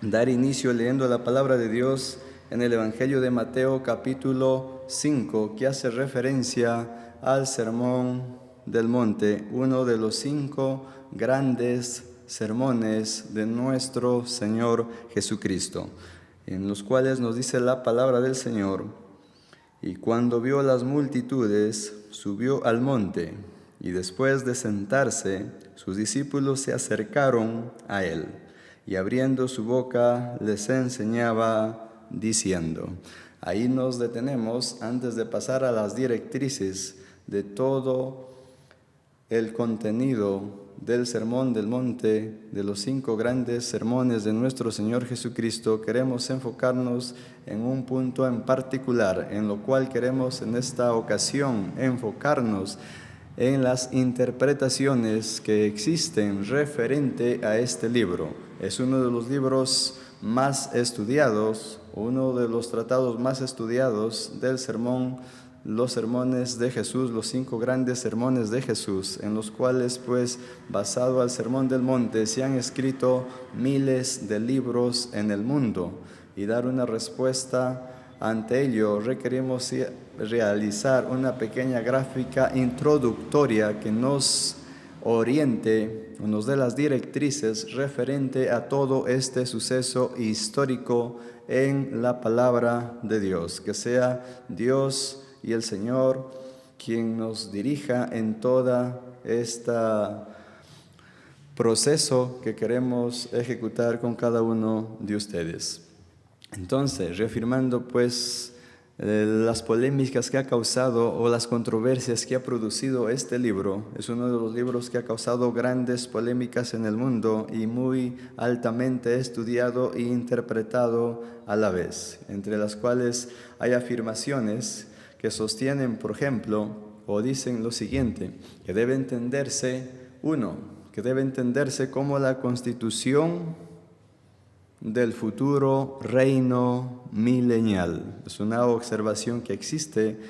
dar inicio leyendo la palabra de Dios en el Evangelio de Mateo capítulo 5, que hace referencia al Sermón del Monte, uno de los 5 grandes sermones de nuestro Señor Jesucristo, en los cuales nos dice la palabra del Señor: y cuando vio las multitudes, subió al monte, y después de sentarse, sus discípulos se acercaron a él, y abriendo su boca les enseñaba diciendo. Ahí nos detenemos antes de pasar a las directrices de todo el contenido del Sermón del Monte, de los 5 grandes sermones de nuestro Señor Jesucristo. Queremos enfocarnos en un punto en particular, en lo cual queremos en esta ocasión enfocarnos en las interpretaciones que existen referente a este libro. Es uno de los libros más estudiados, uno de los tratados más estudiados del sermón, los sermones de Jesús, los 5 grandes sermones de Jesús, en los cuales, pues, basado al Sermón del Monte, se han escrito miles de libros en el mundo. Y dar una respuesta ante ello, requerimos realizar una pequeña gráfica introductoria que nos oriente, nos dé las directrices referente a todo este suceso histórico en la palabra de Dios. Que sea Dios y el Señor quien nos dirija en toda esta proceso que queremos ejecutar con cada uno de ustedes. Entonces, reafirmando pues las polémicas que ha causado o las controversias que ha producido este libro, es uno de los libros que ha causado grandes polémicas en el mundo y muy altamente estudiado e interpretado a la vez, entre las cuales hay afirmaciones que sostienen, por ejemplo, o dicen lo siguiente, que debe entenderse como la constitución del futuro reino milenial. Es una observación que existe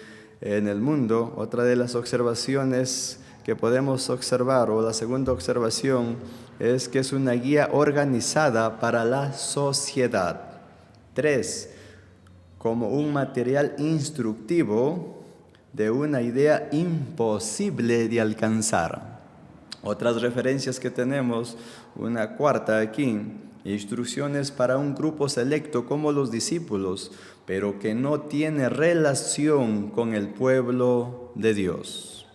en el mundo. Otra de las observaciones que podemos observar, o la segunda observación, es que es una guía organizada para la sociedad. 3, como un material instructivo de una idea imposible de alcanzar. Otras referencias que tenemos, una cuarta aquí: instrucciones para un grupo selecto como los discípulos, pero que no tiene relación con el pueblo de Dios.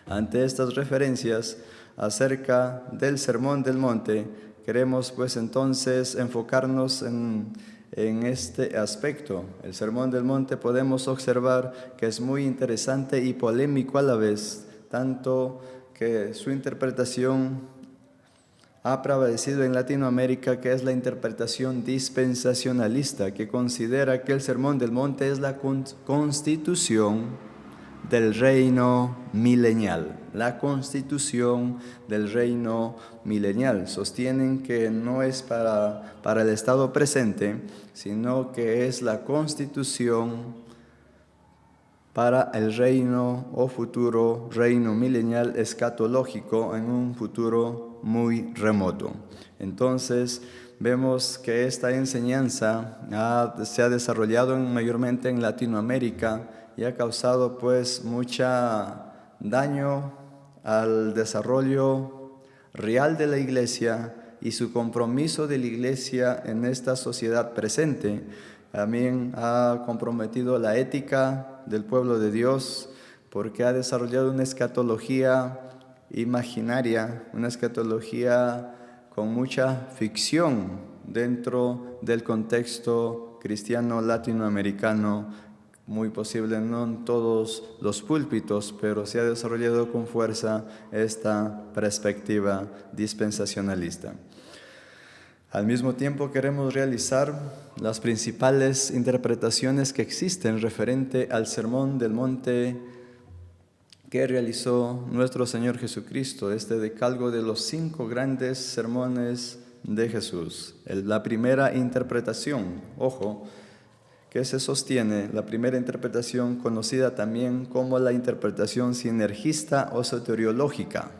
Ante estas referencias acerca del Sermón del Monte, queremos pues entonces enfocarnos en este aspecto. El Sermón del Monte podemos observar que es muy interesante y polémico a la vez, tanto que su interpretación ha prevalecido en Latinoamérica, que es la interpretación dispensacionalista, que considera que el Sermón del Monte es la constitución del reino milenial. La constitución del reino milenial. Sostienen que no es para el estado presente, sino que es la constitución para el reino o futuro reino milenial escatológico en un futuro muy remoto. Entonces, vemos que esta enseñanza se ha desarrollado mayormente en Latinoamérica y ha causado pues mucha daño al desarrollo real de la Iglesia y su compromiso de la Iglesia en esta sociedad presente. También ha comprometido la ética del pueblo de Dios, porque ha desarrollado una escatología imaginaria, una escatología con mucha ficción dentro del contexto cristiano latinoamericano. Muy posible no en todos los púlpitos, pero se ha desarrollado con fuerza esta perspectiva dispensacionalista. Al mismo tiempo queremos realizar las principales interpretaciones que existen referente al Sermón del Monte que realizó nuestro Señor Jesucristo, este decálogo de los 5 grandes sermones de Jesús. La primera interpretación, ojo, que se sostiene, la primera interpretación conocida también como la interpretación sinergista o soteriológica.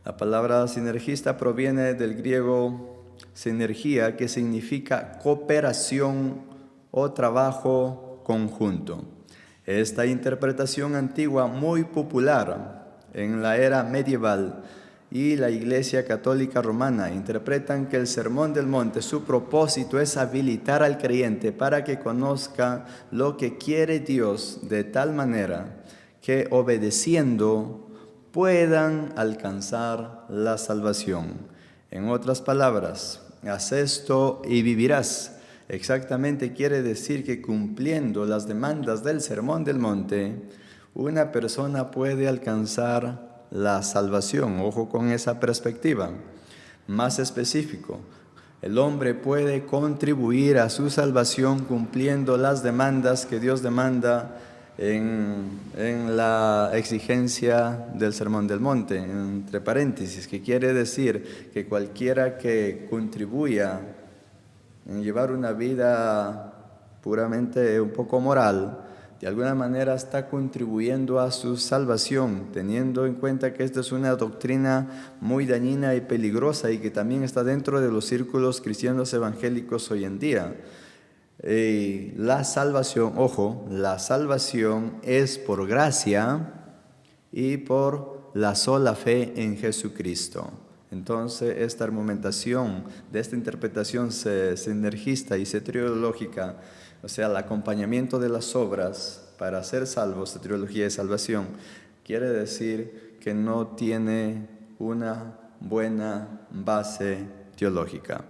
La palabra sinergista proviene del griego sinergia, que significa cooperación o trabajo conjunto. Esta interpretación antigua, muy popular en la era medieval, y la Iglesia Católica Romana interpretan que el Sermón del Monte, su propósito es habilitar al creyente para que conozca lo que quiere Dios, de tal manera que obedeciendo puedan alcanzar la salvación. En otras palabras, haz esto y vivirás. Exactamente quiere decir que cumpliendo las demandas del Sermón del Monte, una persona puede alcanzar la salvación. Ojo con esa perspectiva. Más específico, el hombre puede contribuir a su salvación cumpliendo las demandas que Dios demanda en la exigencia del Sermón del Monte, entre paréntesis, que quiere decir que cualquiera que contribuya en llevar una vida puramente un poco moral, de alguna manera está contribuyendo a su salvación, teniendo en cuenta que esta es una doctrina muy dañina y peligrosa y que también está dentro de los círculos cristianos evangélicos hoy en día. La salvación, ojo, la salvación es por gracia y por la sola fe en Jesucristo. Entonces, esta argumentación de esta interpretación sinergista y soteriológica, o sea, el acompañamiento de las obras para ser salvos, soteriología de salvación, quiere decir que no tiene una buena base teológica.